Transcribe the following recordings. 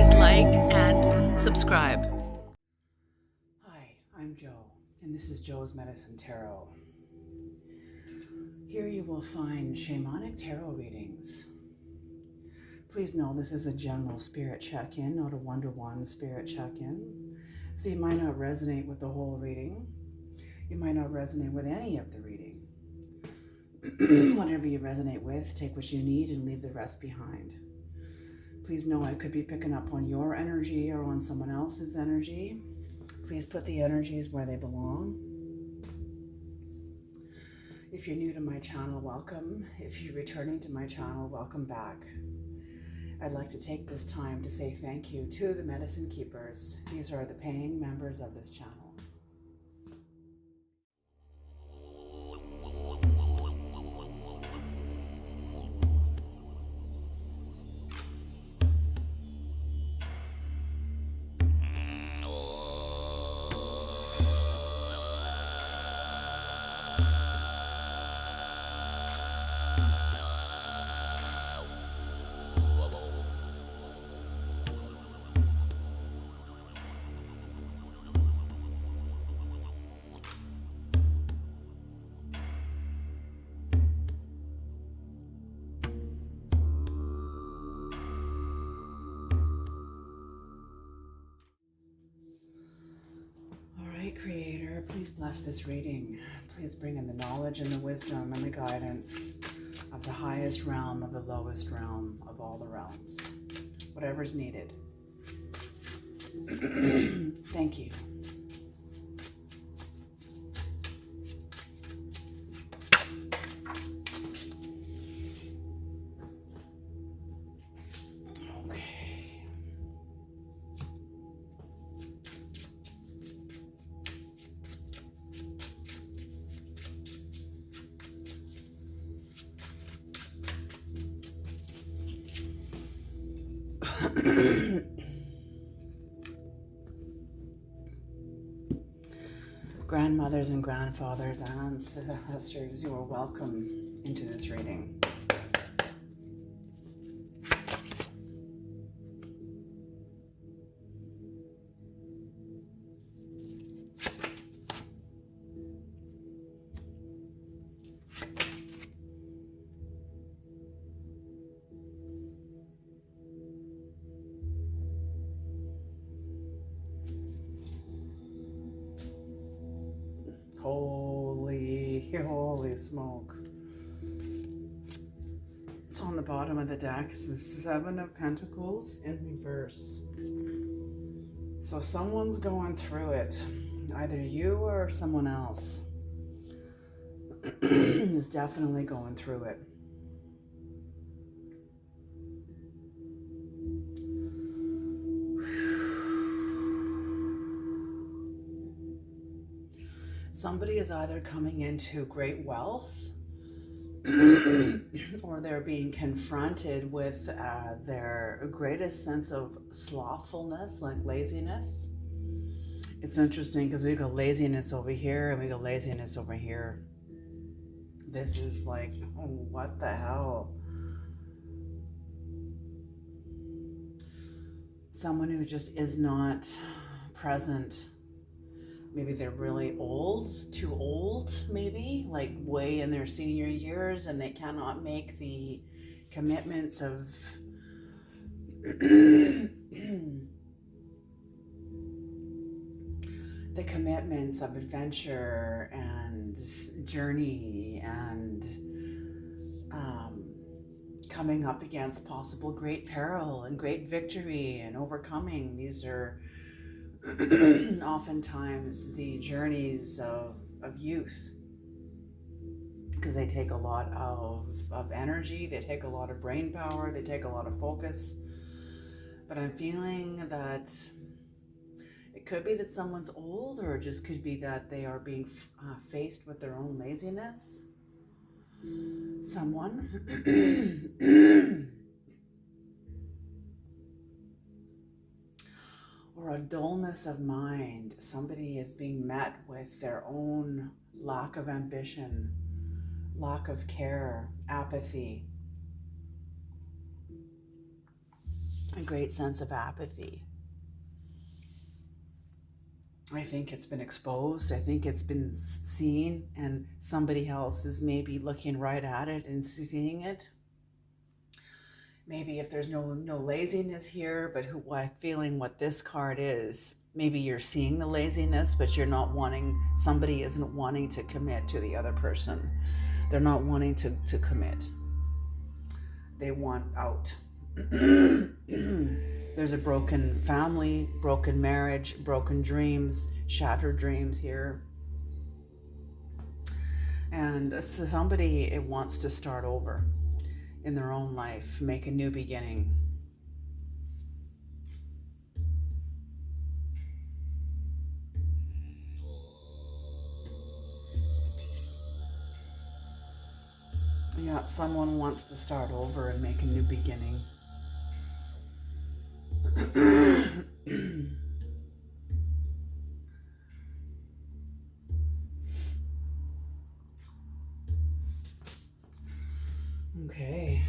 please like and subscribe. Hi, I'm Joe, and this is Joe's Medicine Tarot. Here you will find shamanic tarot readings. Please know this is a general spirit check-in, not a one-to-one spirit check-in. So you might not resonate with the whole reading. You might not resonate with any of the reading. Whatever you resonate with, take what you need and leave the rest behind. Please know I could be picking up on your energy or on someone else's energy. Please put the energies where they belong. If you're new to my channel, welcome. If you're returning to my channel, welcome back. I'd like to take this time to say thank you to the Medicine Keepers. These are the paying members of this channel. Creator, please bless this reading. Please bring in the knowledge and the wisdom and the guidance of the highest realm, of the lowest realm, of all the realms. Whatever's needed. Thank you. Grandmothers and grandfathers and ancestors, you are welcome into this reading. Holy smoke. It's on the bottom of the deck. It's the Seven of Pentacles in reverse. So someone's going through it. Either you or someone else is definitely going through it. Somebody is either coming into great wealth or they're being confronted with their greatest sense of slothfulness, like laziness. It's interesting because we got laziness over here and we got laziness over here. This is like, oh, what the hell? Someone who just is not present. Maybe they're really old, too old, maybe, like way in their senior years, and they cannot make the commitments of adventure and journey and coming up against possible great peril and great victory and overcoming. These are oftentimes the journeys of youth, because they take a lot of energy, they take a lot of brain power, they take a lot of focus. But I'm feeling that it could be that someone's old, or it just could be that they are being faced with their own laziness. Someone or a dullness of mind. Somebody is being met with their own lack of ambition, lack of care, apathy. a great sense of apathy. I think it's been exposed. I think it's been seen, and somebody else is maybe looking right at it and seeing it. Maybe if there's no laziness here, but feeling what this card is, maybe you're seeing the laziness, but you're not wanting, somebody isn't wanting to commit to the other person. They're not wanting to commit. They want out. There's a broken family, broken marriage, broken dreams, shattered dreams here. And somebody, it wants to start over in their own life, make a new beginning. Yeah, someone wants to start over and make a new beginning. Okay.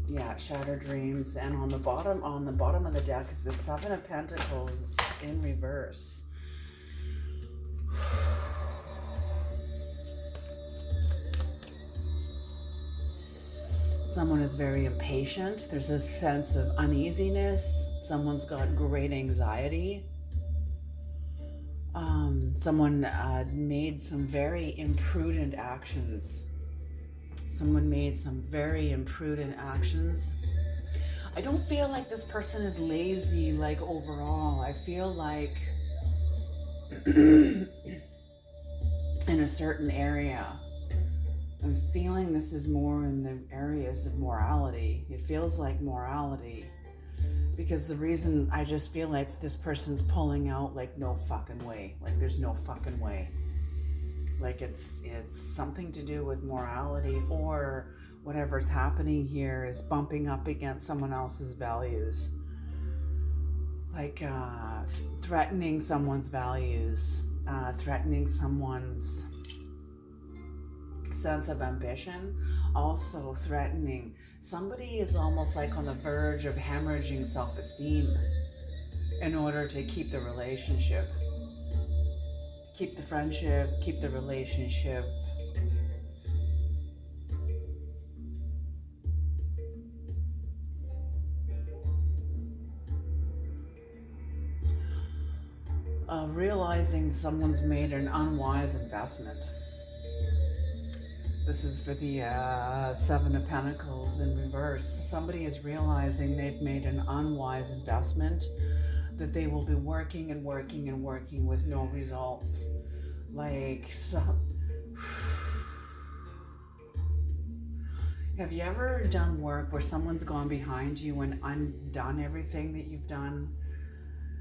Yeah, shattered dreams. And on the bottom of the deck is the Seven of Pentacles in reverse. Someone is very impatient. There's a sense of uneasiness. Someone's got great anxiety. Someone made some very imprudent actions. Someone made some very imprudent actions. I don't feel like this person is lazy, like overall. I feel like in a certain area, I'm feeling this is more in the areas of morality. It feels like morality. Because the reason I just feel like this person's pulling out like no fucking way. Like there's no fucking way. Like it's something to do with morality, or whatever's happening here is bumping up against someone else's values. Like threatening someone's values, threatening someone's sense of ambition, also threatening. Somebody is almost like on the verge of hemorrhaging self-esteem in order to keep the relationship, keep the friendship, keep the relationship. Realizing someone's made an unwise investment. This is for the Seven of Pentacles in reverse. Somebody is realizing they've made an unwise investment, that they will be working and working and working with no results. Like, have you ever done work where someone's gone behind you and undone everything that you've done?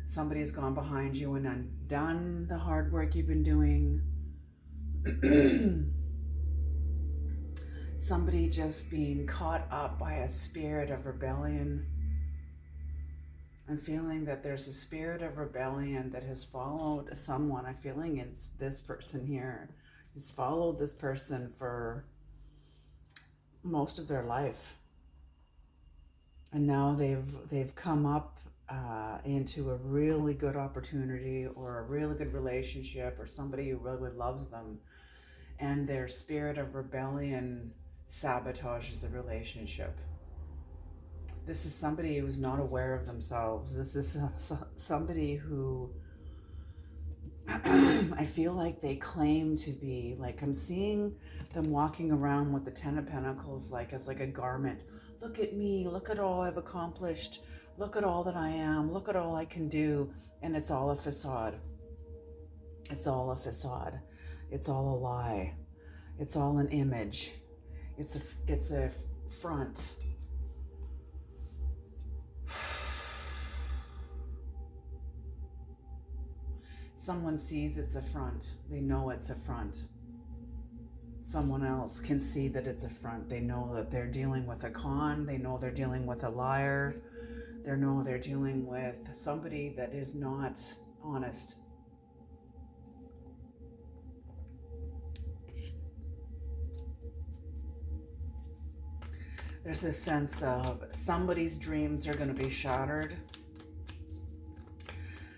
Somebody's gone behind you and undone the hard work you've been doing. Somebody just being caught up by a spirit of rebellion. I'm feeling that there's a spirit of rebellion that has followed someone. I'm feeling it's this person here. Has followed this person for most of their life. And now they've come up into a really good opportunity or a really good relationship or somebody who really loves them. And their spirit of rebellion sabotages the relationship. This is somebody who's not aware of themselves. This is somebody who I feel like they claim to be, like I'm seeing them walking around with the Ten of Pentacles like as like a garment. Look at me, look at all I've accomplished, look at all that I am, look at all I can do. And it's all a facade. It's all a facade. It's all a lie. It's all an image. It's a front. Someone sees it's a front. They know it's a front. Someone else can see that it's a front. They know that they're dealing with a con. They know they're dealing with a liar. They know they're dealing with somebody that is not honest. There's this sense of somebody's dreams are going to be shattered.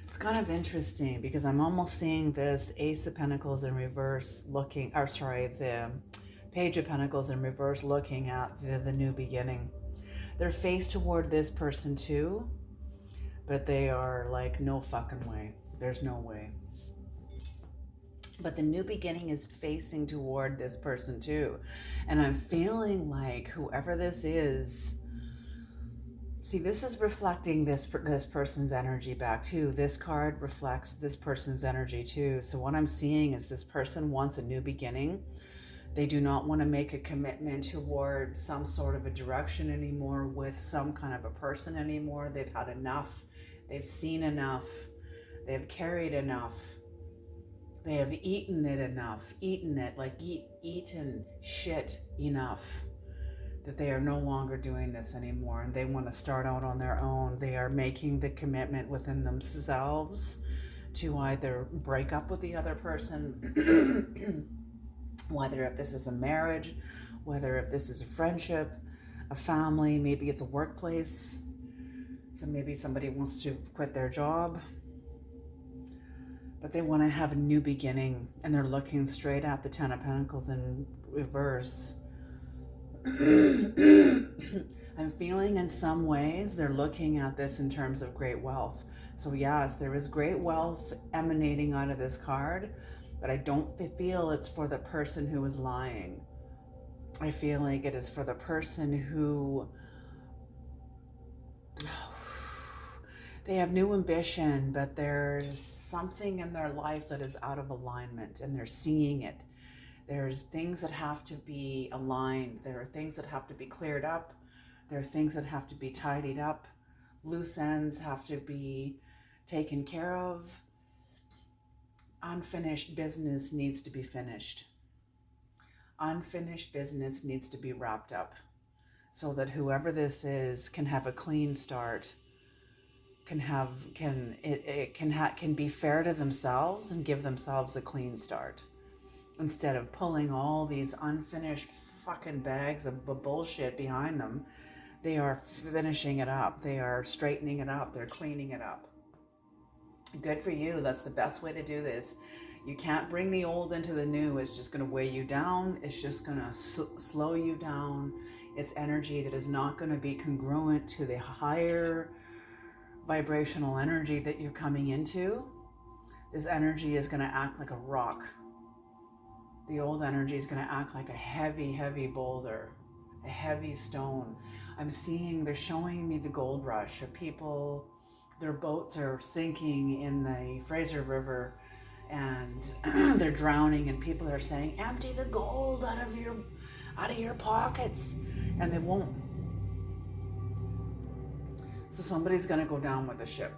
It's kind of interesting because I'm almost seeing this Ace of Pentacles in reverse looking, or sorry, the Page of Pentacles in reverse looking at the new beginning. They're faced toward this person too, but they are like, no fucking way. There's no way. But the new beginning is facing toward this person too. And I'm feeling like whoever this is, see, this is reflecting this person's energy back too. This card reflects this person's energy too. So what I'm seeing is this person wants a new beginning. They do not want to make a commitment toward some sort of a direction anymore with some kind of a person anymore. They've had enough. They've seen enough. They've carried enough. They have eaten it enough. Eaten it, like eaten shit enough, that they are no longer doing this anymore, and they want to start out on their own. They are making the commitment within themselves to either break up with the other person, whether if this is a marriage, whether if this is a friendship, a family, maybe it's a workplace. So maybe somebody wants to quit their job, but they want to have a new beginning, and they're looking straight at the Ten of Pentacles in reverse. I'm feeling in some ways they're looking at this in terms of great wealth. So yes, there is great wealth emanating out of this card, but I don't feel it's for the person who is lying. I feel like it is for the person who, they have new ambition, but there's something in their life that is out of alignment, and they're seeing it. There's things that have to be aligned. There are things that have to be cleared up. There are things that have to be tidied up. Loose ends have to be taken care of. Unfinished business needs to be finished. Unfinished business needs to be wrapped up so that whoever this is can have a clean start, can be fair to themselves and give themselves a clean start. Instead of pulling all these unfinished fucking bags of bullshit behind them, they are finishing it up. They are straightening it up. They're cleaning it up. Good for you. That's the best way to do this. You can't bring the old into the new. It's just going to weigh you down. It's just going to slow you down. It's energy that is not going to be congruent to the higher vibrational energy that you're coming into. This energy is going to act like a rock. The old energy is going to act like a heavy, heavy boulder, a heavy stone. I'm seeing, they're showing me the gold rush of people, their boats are sinking in the Fraser River and they're drowning, and people are saying, empty the gold out of your pockets, and they won't. So somebody's going to go down with the ship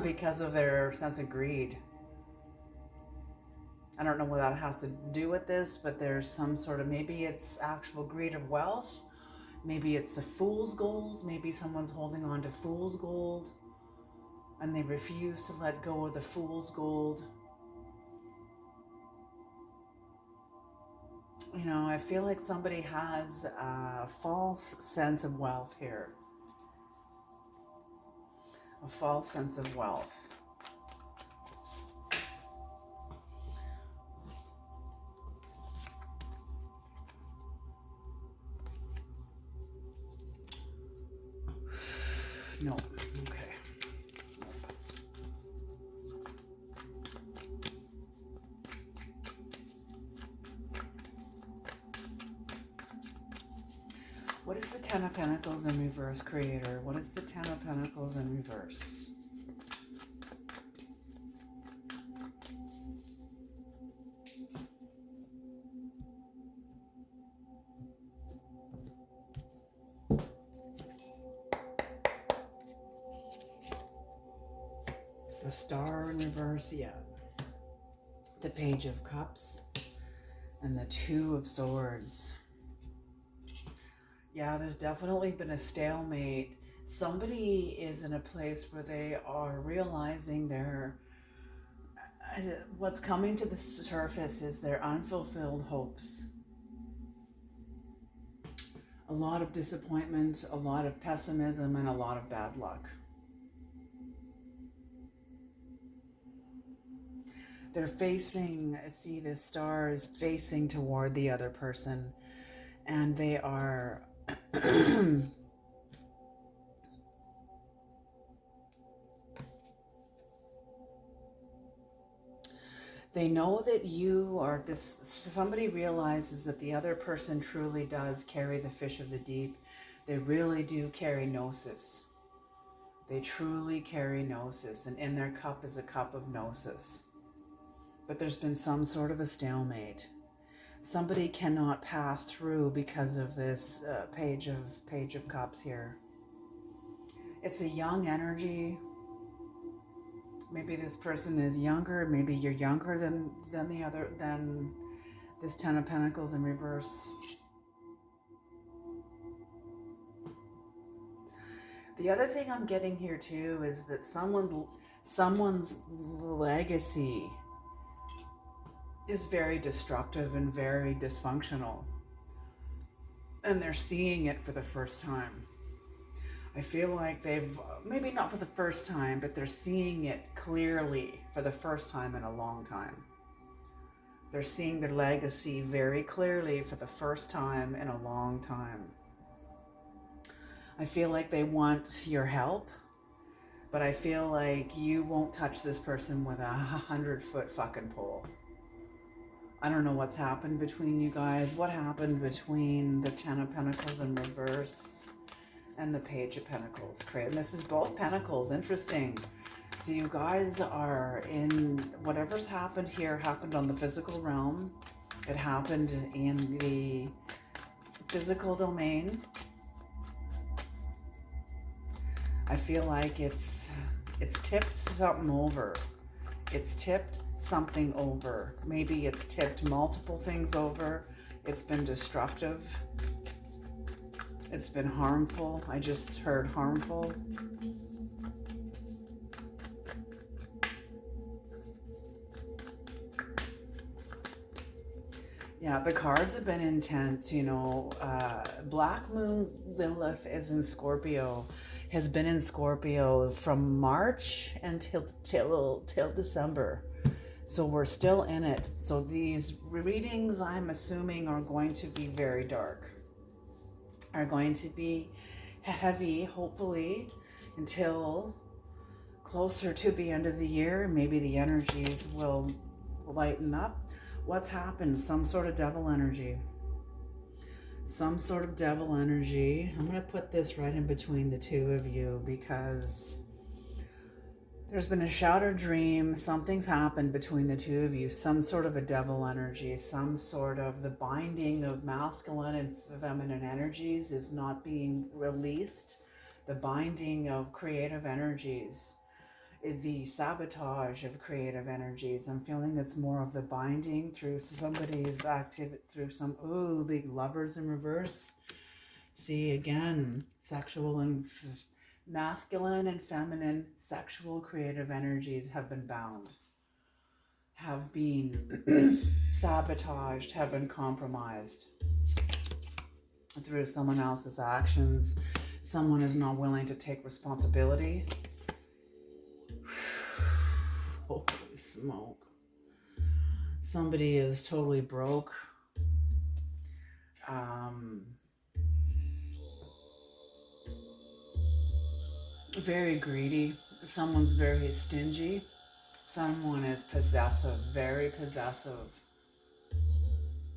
because of their sense of greed. I don't know what that has to do with this, but there's some sort of, maybe it's actual greed of wealth. Maybe it's a fool's gold. Maybe someone's holding on to fool's gold and they refuse to let go of the fool's gold. You know, I feel like somebody has a false sense of wealth here. A false sense of wealth. No. Okay. What is the Ten of Pentacles in reverse, Creator? What is the Ten of Pentacles in reverse? The Star in reverse, yeah. The Page of Cups and the Two of Swords. Yeah, there's definitely been a stalemate. Somebody is in a place where they are realizing what's coming to the surface is their unfulfilled hopes. a lot of disappointment, a lot of pessimism, and a lot of bad luck. They're facing, see the stars facing toward the other person, and they are they know that you are this, somebody realizes that the other person truly does carry the fish of the deep. They really do carry gnosis. They truly carry gnosis, and in their cup is a cup of gnosis. But there's been some sort of a stalemate. Somebody cannot pass through because of this page of cups here. It's a young energy. Maybe this person is younger. Maybe you're younger than this Ten of Pentacles in reverse. The other thing I'm getting here too is that someone's legacy is very destructive and very dysfunctional, and they're seeing it for the first time. I feel like they've, maybe not for the first time, but they're seeing it clearly for the first time in a long time. They're seeing their legacy very clearly for the first time in a long time. I feel like they want your help, but I feel like you won't touch this person with a 100-foot fucking pole. I don't know what's happened between you guys. What happened between the Ten of Pentacles in reverse and the Page of Pentacles? And this is both Pentacles. Interesting. So you guys are in, whatever's happened here happened on the physical realm. It happened in the physical domain. I feel like it's tipped something over. It's tipped something over. Maybe it's tipped multiple things over. It's been destructive. It's been harmful. I just heard harmful. Yeah, the cards have been intense, you know. Black Moon Lilith is in Scorpio, has been in Scorpio from March until till December. So we're still in it. So these readings, I'm assuming, are going to be very dark, are going to be heavy, hopefully, until closer to the end of the year. Maybe the energies will lighten up. What's happened? Some sort of devil energy. Some sort of devil energy. I'm going to put this right in between the two of you because there's been a shattered dream. Something's happened between the two of you. Some sort of a devil energy. Some sort of the binding of masculine and feminine energies is not being released. The binding of creative energies. The sabotage of creative energies. I'm feeling it's more of the binding through somebody's activity, through some, ooh, the Lovers in reverse. See, again, sexual and masculine and feminine sexual creative energies have been bound, have been sabotaged, have been compromised through someone else's actions. Someone is not willing to take responsibility. Holy smoke. Somebody is totally broke. Very greedy. Someone's very stingy. Someone is possessive, very possessive.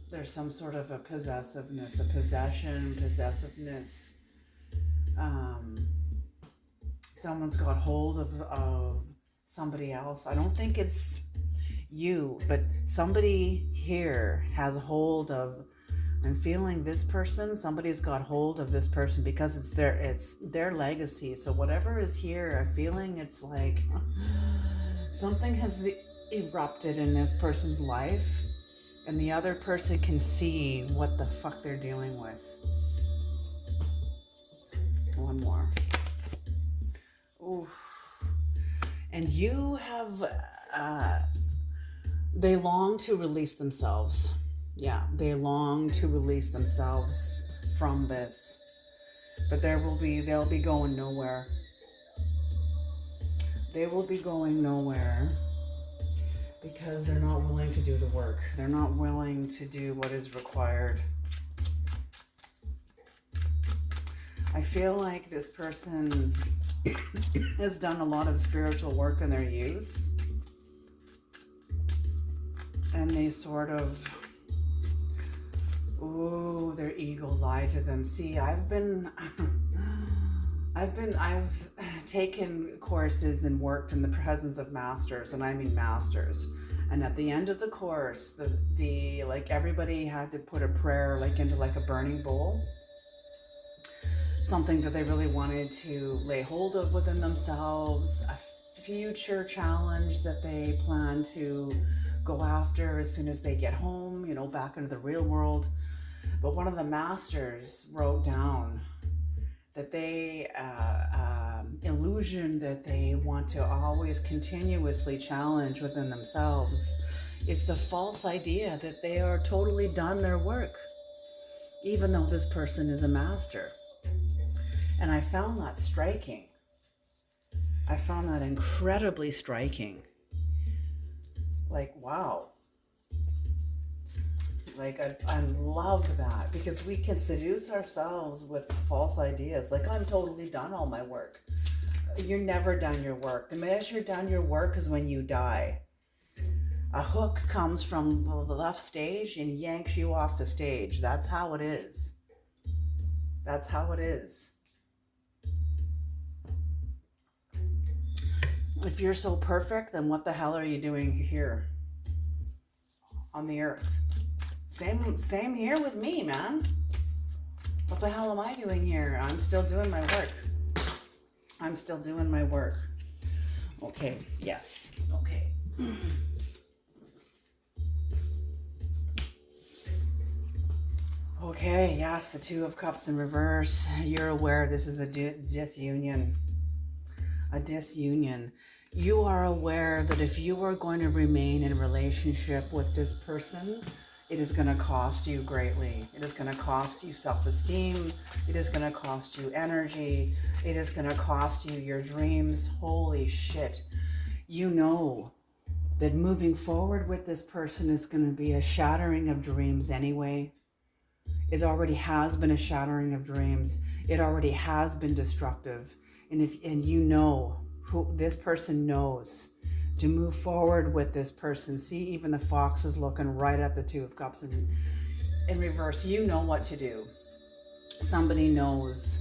There's some sort of a possessiveness, a possessiveness. Someone's got hold of somebody else. I don't think it's you, but somebody here has hold of, I'm feeling this person, somebody's got hold of this person because it's their legacy. So whatever is here, I'm feeling it's like something has erupted in this person's life and the other person can see what the fuck they're dealing with. One more. Oof. And you have, they long to release themselves. Yeah, they long to release themselves from this. But they'll be going nowhere. They will be going nowhere because they're not willing to do the work. They're not willing to do what is required. I feel like this person has done a lot of spiritual work in their youth. And they sort of, their ego lied to them. See, I've taken courses and worked in the presence of masters, and I mean masters. And at the end of the course, the like everybody had to put a prayer like into like a burning bowl, something that they really wanted to lay hold of within themselves, a future challenge that they plan to go after as soon as they get home, you know, back into the real world. But one of the masters wrote down that they illusion that they want to always continuously challenge within themselves is the false idea that they are totally done their work, even though this person is a master. And I found that striking. I found that incredibly striking. Like, wow. Like, I love that, because we can seduce ourselves with false ideas. Like, I'm totally done all my work. You're never done your work. The minute you're done your work is when you die. A hook comes from the left stage and yanks you off the stage. That's how it is. That's how it is. If you're so perfect, then what the hell are you doing here on the earth? Same here with me, man. What the hell am I doing here? I'm still doing my work. I'm still doing my work. Okay, yes, okay. Okay, yes, the Two of Cups in reverse. You're aware this is a disunion. A disunion. You are aware that if you are going to remain in a relationship with this person, it is going to cost you greatly. It is going to cost you self-esteem. It is going to cost you energy. It is going to cost you your dreams. Holy shit. You know that moving forward with this person is going to be a shattering of dreams anyway. It already has been a shattering of dreams. It already has been destructive. And you know, who this person knows to move forward with this person. See, even the fox is looking right at the Two of Cups in reverse. You know what to do. Somebody knows.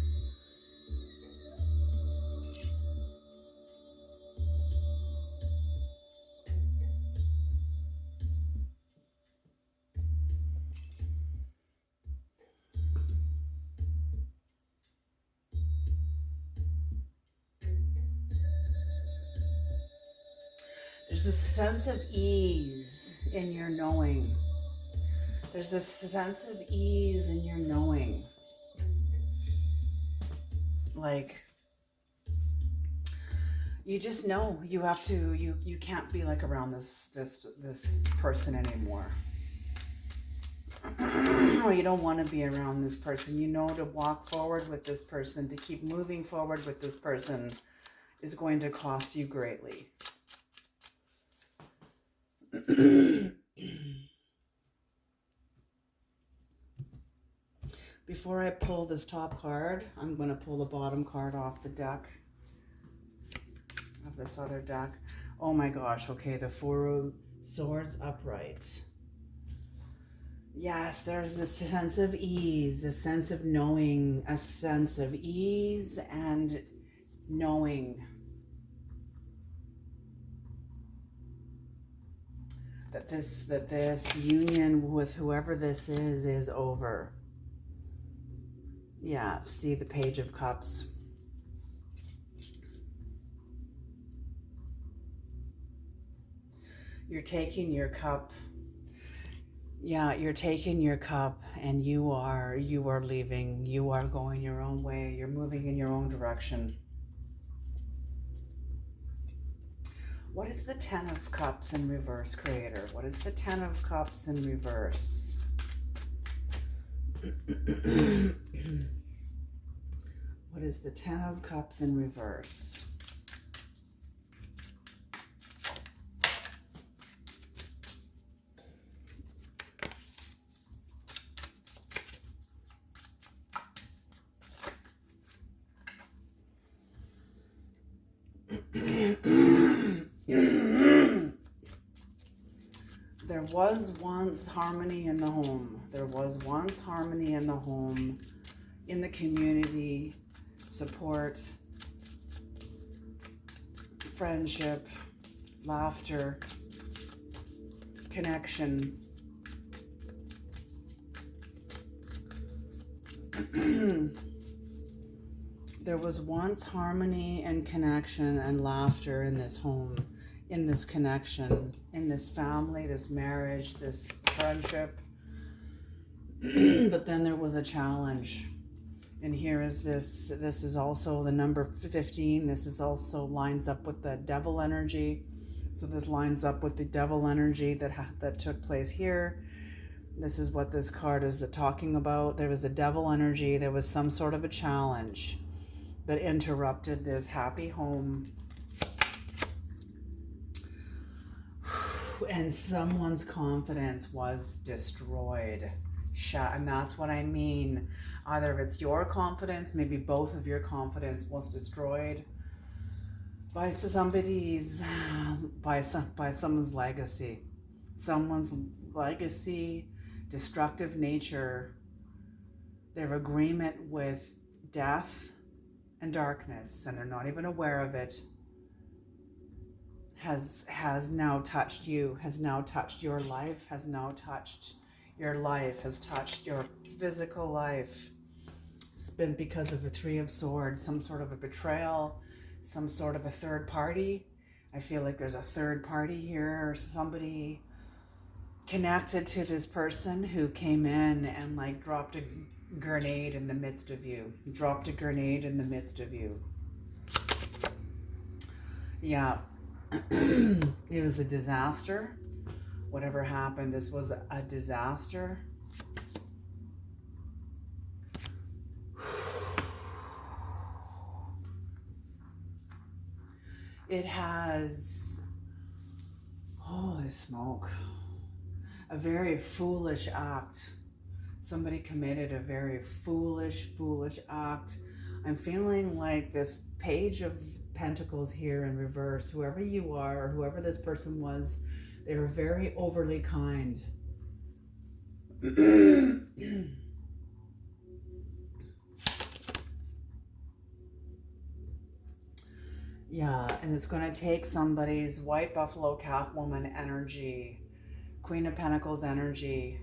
There's a sense of ease in your knowing. There's a sense of ease in your knowing. Like, you just know you have to, you can't be like around this person anymore. Or you don't want to be around this person. You know, to walk forward with this person, to keep moving forward with this person is going to cost you greatly. Before I pull this top card, I'm going to pull the bottom card off the deck, of this other deck. Oh my gosh, okay, the Four of Swords upright. Yes, there's a sense of ease, a sense of knowing, a sense of ease and knowing that this union with whoever this is over. Yeah, see the Page of Cups. You're taking your cup. Yeah, you're taking your cup and you are leaving. You are going your own way. You're moving in your own direction. What is the Ten of Cups in reverse, Creator? What is the Ten of Cups in reverse? What is the Ten of Cups in reverse? There was once harmony in the home. There was once harmony in the home, in the community, support, friendship, laughter, connection. There was once harmony and connection and laughter in this home, in this connection, in this family, this marriage, this friendship. But then there was a challenge. And here is this is also the number 15. This is also lines up with the devil energy. So this lines up with the devil energy that took place here. This is what this card is talking about. There was a devil energy. There was some sort of a challenge that interrupted this happy home. And someone's confidence was destroyed. And that's what I mean. Either it's your confidence, maybe both of your confidence was destroyed by someone's legacy. Someone's legacy, destructive nature, their agreement with death and darkness, and they're not even aware of it, has now touched you, has now touched your life, has now touched your life, has touched your physical life. It's been because of the Three of Swords, some sort of a betrayal, some sort of a third party. I feel like there's a third party here, or somebody connected to this person who came in and like dropped a grenade in the midst of you. Dropped a grenade in the midst of you. Yeah. It was a disaster. Whatever happened, this was a disaster. It has, holy smoke, a very foolish act. Somebody committed a very foolish act. I'm feeling like this Page of Pentacles here in reverse, whoever you are, or whoever this person was, they were very overly kind. Yeah, and it's going to take somebody's White Buffalo Calf Woman energy, Queen of Pentacles energy.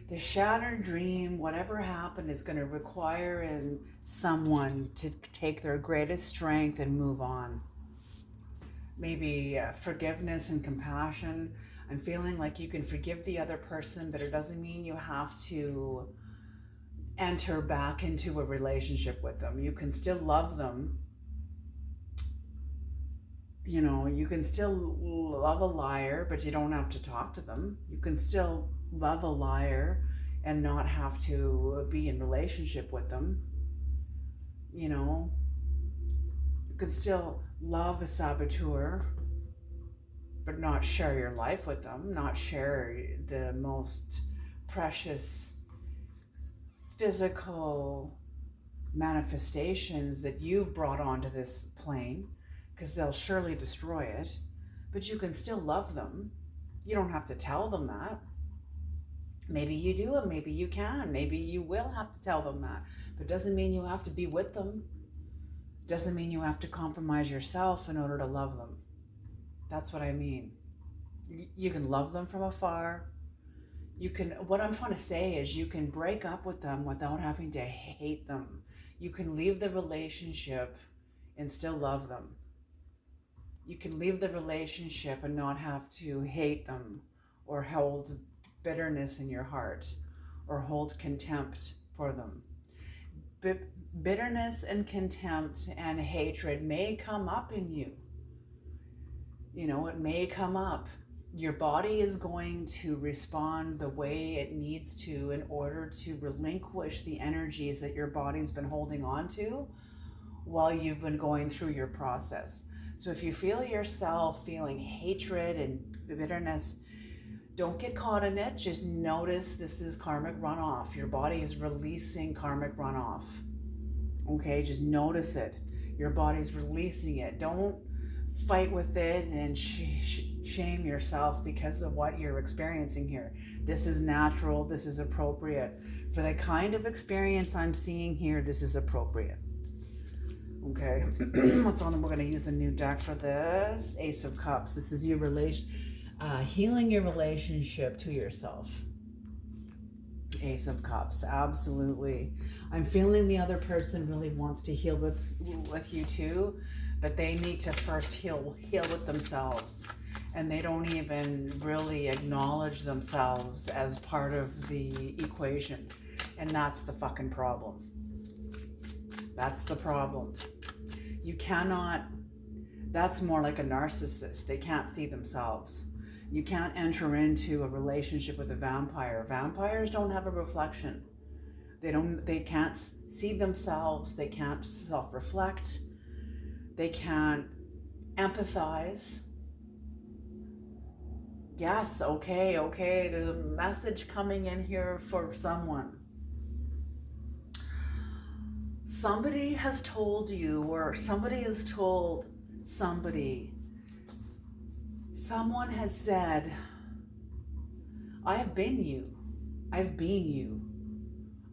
The shattered dream, whatever happened, is going to require in someone to take their greatest strength and move on. Maybe forgiveness and compassion. I'm feeling like you can forgive the other person, but it doesn't mean you have to enter back into a relationship with them. You can still love them. You know, you can still love a liar, but you don't have to talk to them. You can still love a liar and not have to be in relationship with them. You know, you can still love a saboteur, but not share your life with them, not share the most precious physical manifestations that you've brought onto this plane, because they'll surely destroy it. But you can still love them. You don't have to tell them that. Maybe you do, and maybe you can. Maybe you will have to tell them that. But it doesn't mean you have to be with them. It doesn't mean you have to compromise yourself in order to love them. That's what I mean. You can love them from afar. You can, what I'm trying to say is you can break up with them without having to hate them. You can leave the relationship and still love them. You can leave the relationship and not have to hate them or hold bitterness in your heart or hold contempt for them. Bitterness and contempt and hatred may come up in you. It may come up. Your body is going to respond the way it needs to in order to relinquish the energies that your body's been holding on to while you've been going through your process. So if you feel yourself feeling hatred and bitterness, don't get caught in it. Just notice this is karmic runoff. Your body is releasing karmic runoff. Okay, just notice it. Your body's releasing it. Don't fight with it and shame yourself because of what you're experiencing here. This is natural. This is appropriate. For the kind of experience I'm seeing here, this is appropriate. Okay, what's on? We're going to use a new deck for this. Ace of Cups. This is your healing your relationship to yourself. Ace of Cups, absolutely. I'm feeling the other person really wants to heal with you too, but they need to first heal with themselves, and they don't even really acknowledge themselves as part of the equation, and that's the fucking problem. That's the problem. You cannot, that's more like a narcissist. They can't see themselves. You can't enter into a relationship with a vampire. Vampires don't have a reflection. They can't see themselves. They can't self-reflect. They can't empathize. Yes, okay. There's a message coming in here for someone. Somebody has told you, or somebody has told somebody, someone has said, I have been you. I've been you.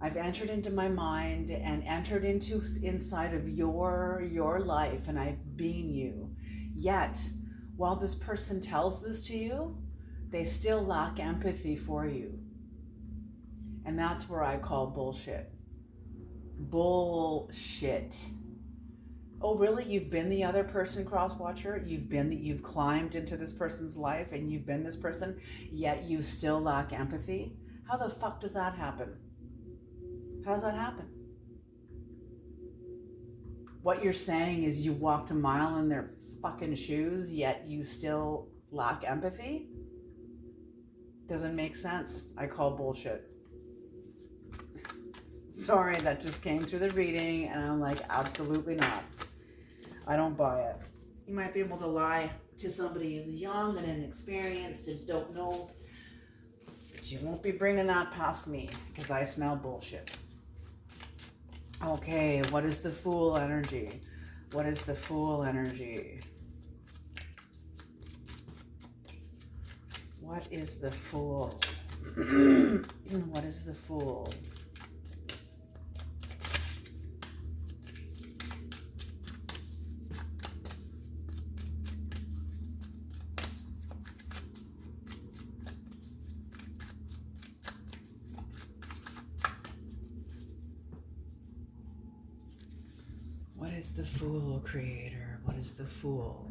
I've entered into my mind and entered inside of your life, and I've been you. Yet, while this person tells this to you, they still lack empathy for you. And that's where I call bullshit. Bullshit. Oh, really? You've been the other person, cross-watcher? You've climbed into this person's life and you've been this person, yet you still lack empathy? How the fuck does that happen? How does that happen? What you're saying is you walked a mile in their fucking shoes, yet you still lack empathy? Doesn't make sense. I call bullshit. Sorry, that just came through the reading, and I'm like, absolutely not. I don't buy it. You might be able to lie to somebody who's young and inexperienced and don't know, but you won't be bringing that past me, because I smell bullshit. Okay, what is the Fool energy? What is the Fool energy? What is the Fool? What is the Fool? What is the Fool, Creator? What is the Fool?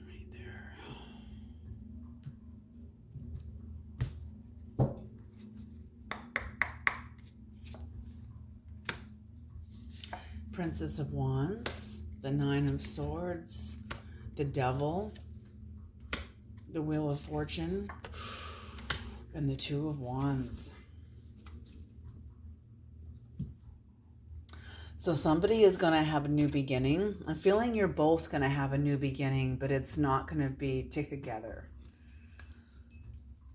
Right there. Princess of Wands, the Nine of Swords, the Devil, the Wheel of Fortune, and the Two of Wands. So somebody is going to have a new beginning. I'm feeling you're both going to have a new beginning, but it's not going to be together.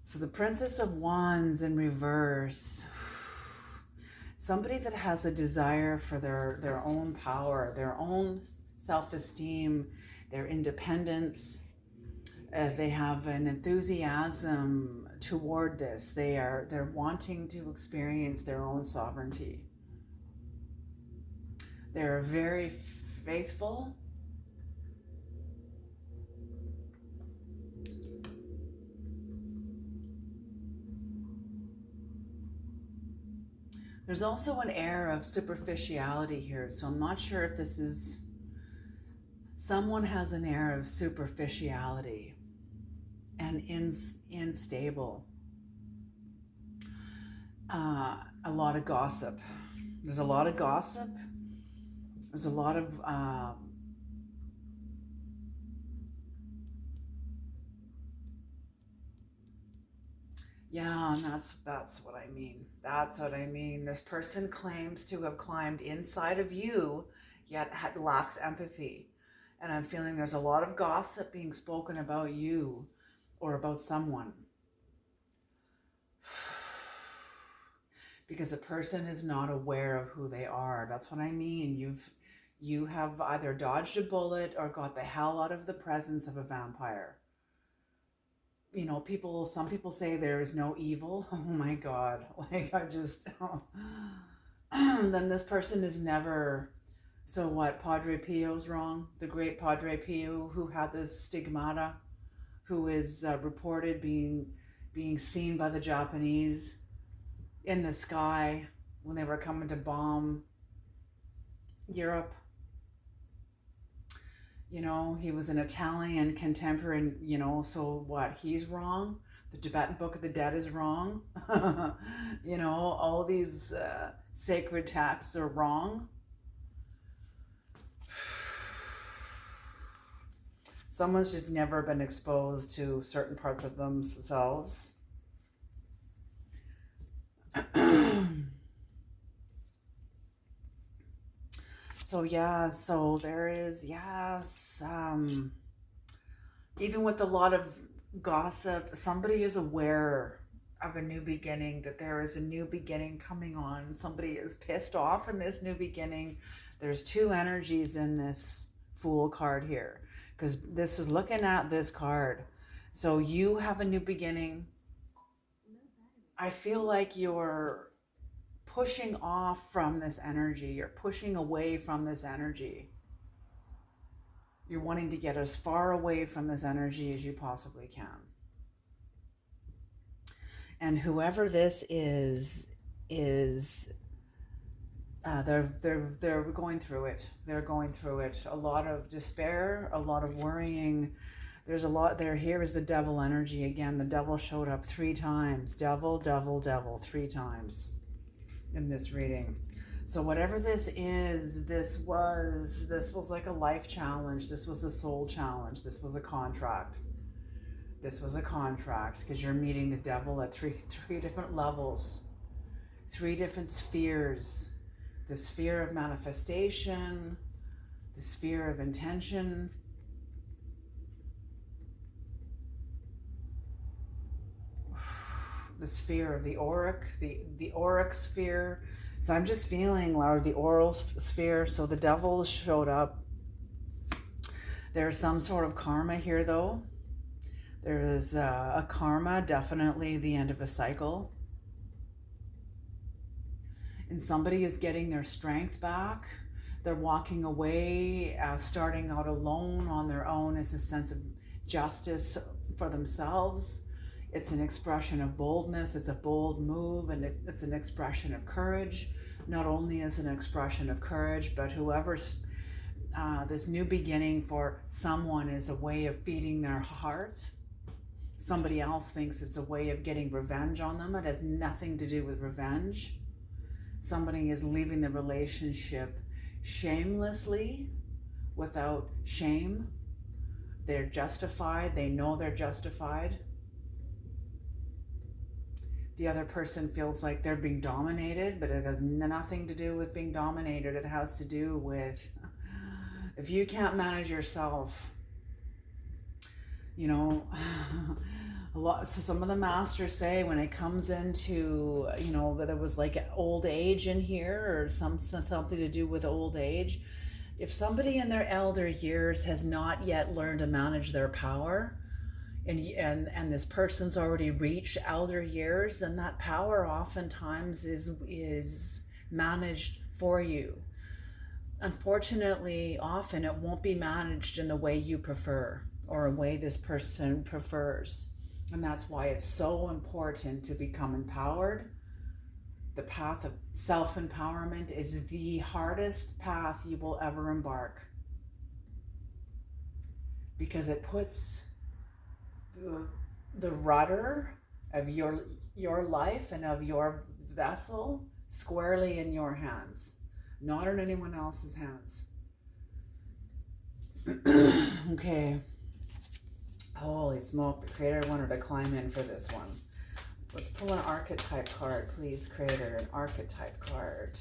So the Princess of Wands in reverse. Somebody that has a desire for their own power, their own self-esteem, their independence. They have an enthusiasm toward this. They're wanting to experience their own sovereignty. They're very faithful. There's also an air of superficiality here, so I'm not sure if this is Someone has an air of superficiality and unstable. A lot of gossip. There's a lot of gossip. There's a lot of yeah, and that's what I mean. That's what I mean. This person claims to have climbed inside of you, yet lacks empathy. And I'm feeling there's a lot of gossip being spoken about you or about someone. Because a person is not aware of who they are. That's what I mean. You have either dodged a bullet or got the hell out of the presence of a vampire. You know, some people say there is no evil. Oh my God. Like then this person is never, so what, Padre Pio's wrong? The great Padre Pio who had this stigmata, who is reported being seen by the Japanese in the sky when they were coming to bomb Europe. You know, he was an Italian contemporary, you know, so what, he's wrong? The Tibetan Book of the Dead is wrong? You know, all these sacred texts are wrong. Someone's just never been exposed to certain parts of themselves. So yeah, so there is, yes, even with a lot of gossip, somebody is aware of a new beginning, that there is a new beginning coming on. Somebody is pissed off in this new beginning. There's two energies in this Fool card here, because this is looking at this card. So you have a new beginning. I feel like you're pushing off from this energy. You're pushing away from this energy. You're wanting to get as far away from this energy as you possibly can. And whoever this is they're going through it. They're going through it. A lot of despair, a lot of worrying. There's a lot there. Here is the devil energy again. The devil showed up 3 times. Devil, devil, devil, 3 times in this reading. So whatever this is, this was like a life challenge. This was a soul challenge. This was a contract. This was a contract, because you're meeting the devil at three different levels, 3 different spheres. The sphere of manifestation, the sphere of intention, the sphere of the auric, the auric sphere. So I'm just feeling, or the oral sphere. So the devil showed up. There's some sort of karma here, though. There is a karma, definitely the end of a cycle. And somebody is getting their strength back. They're walking away, starting out alone on their own. It's a sense of justice for themselves. It's an expression of boldness. It's a bold move, and it's an expression of courage. Not only is it an expression of courage, but whoever's this new beginning for someone is a way of feeding their heart. Somebody else thinks it's a way of getting revenge on them. It has nothing to do with revenge. Somebody is leaving the relationship shamelessly, without shame. They're justified. They know they're justified. The other person feels like they're being dominated, but it has nothing to do with being dominated. It has to do with, if you can't manage yourself, you know, a lot. So some of the masters say when it comes into, you know, that there was like old age in here, or something to do with old age. If somebody in their elder years has not yet learned to manage their power, and this person's already reached elder years, then that power oftentimes is managed for you. Unfortunately, often it won't be managed in the way you prefer, or a way this person prefers. And that's why it's so important to become empowered. The path of self-empowerment is the hardest path you will ever embark. because it puts the rudder of your life and of your vessel squarely in your hands, not in anyone else's hands. Okay. Holy smoke, the creator wanted to climb in for this one. Let's pull an archetype card, please, creator. An archetype card.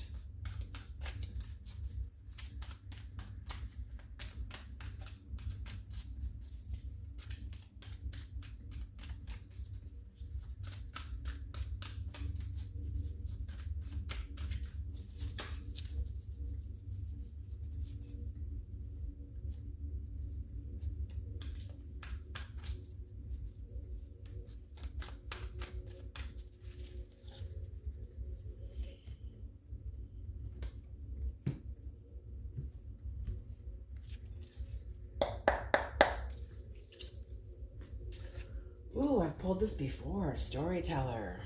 Ooh, I've pulled this before. Storyteller.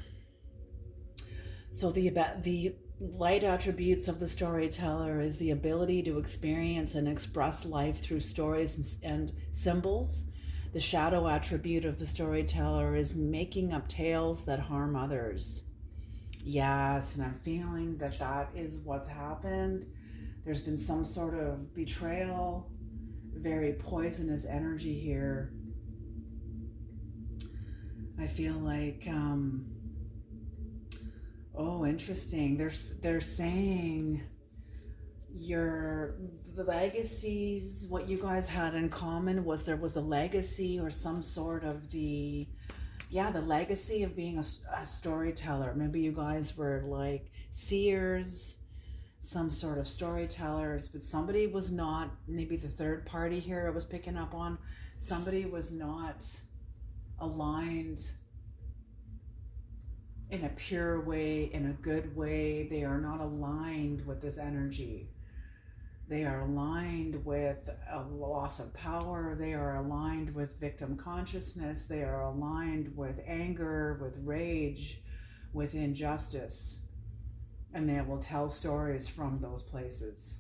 So the light attributes of the storyteller is the ability to experience and express life through stories and symbols. The shadow attribute of the storyteller is making up tales that harm others. Yes, and I'm feeling that that is what's happened. There's been some sort of betrayal, very poisonous energy here. I feel like, oh, interesting. They're saying the legacies, what you guys had in common was there was a legacy or some sort of the legacy of being a storyteller. Maybe you guys were like seers, some sort of storytellers, but somebody was not, maybe the third party here I was picking up on, somebody was not aligned in a pure way, in a good way. They are not aligned with this energy. They are aligned with a loss of power. They are aligned with victim consciousness. They are aligned with anger, with rage, with injustice. And they will tell stories from those places.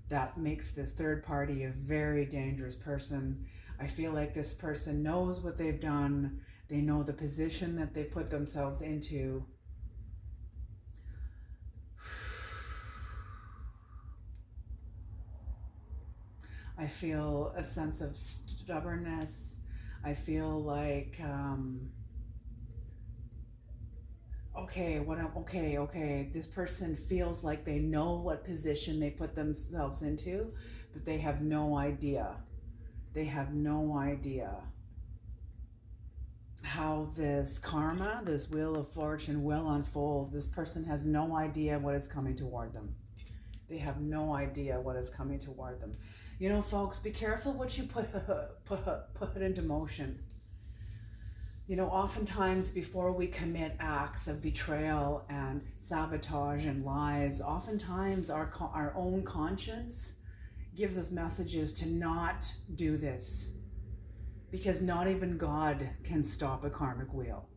That makes this third party a very dangerous person. I feel like this person knows what they've done. They know the position that they put themselves into. I feel a sense of stubbornness. I feel like, okay. This person feels like they know what position they put themselves into, but they have no idea. They have no idea how this karma, this wheel of fortune will unfold. This person has no idea what is coming toward them. They have no idea what is coming toward them. You know, folks, be careful what you put into motion. You know, oftentimes before we commit acts of betrayal and sabotage and lies, oftentimes our own conscience gives us messages to not do this, because not even God can stop a karmic wheel.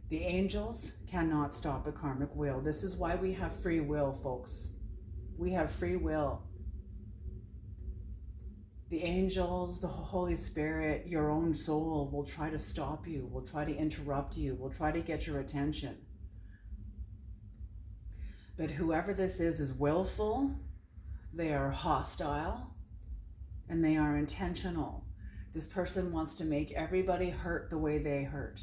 The angels cannot stop a karmic wheel. This is why we have free will, folks. We have free will. The angels, the Holy Spirit, your own soul will try to stop you, will try to interrupt you, will try to get your attention. But whoever this is willful, they are hostile, and they are intentional. This person wants to make everybody hurt the way they hurt.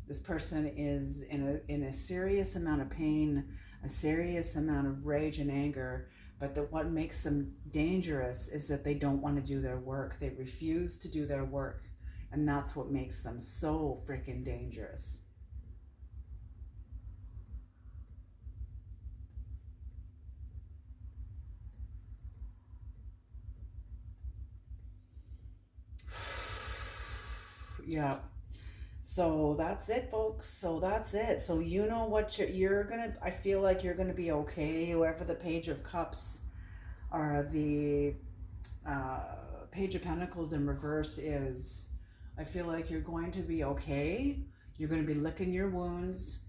This person is in a serious amount of pain, a serious amount of rage and anger, but what makes them dangerous is that they don't want to do their work. They refuse to do their work, and that's what makes them so freaking dangerous. Yeah. So that's it, folks. So that's it. So you know what you're gonna, I feel like you're gonna be okay. Whoever the Page of Cups or the Page of Pentacles in reverse is, I feel like you're going to be okay. You're going to be licking your wounds,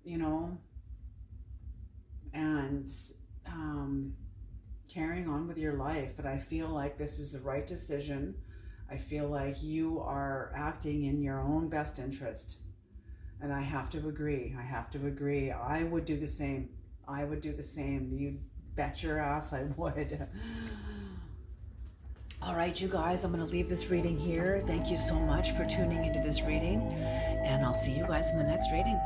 you know, and carrying on with your life, but I feel like this is the right decision. I feel like you are acting in your own best interest. And I have to agree. I would do the same. You bet your ass I would. All right, you guys, I'm going to leave this reading here. Thank you so much for tuning into this reading, and I'll see you guys in the next reading.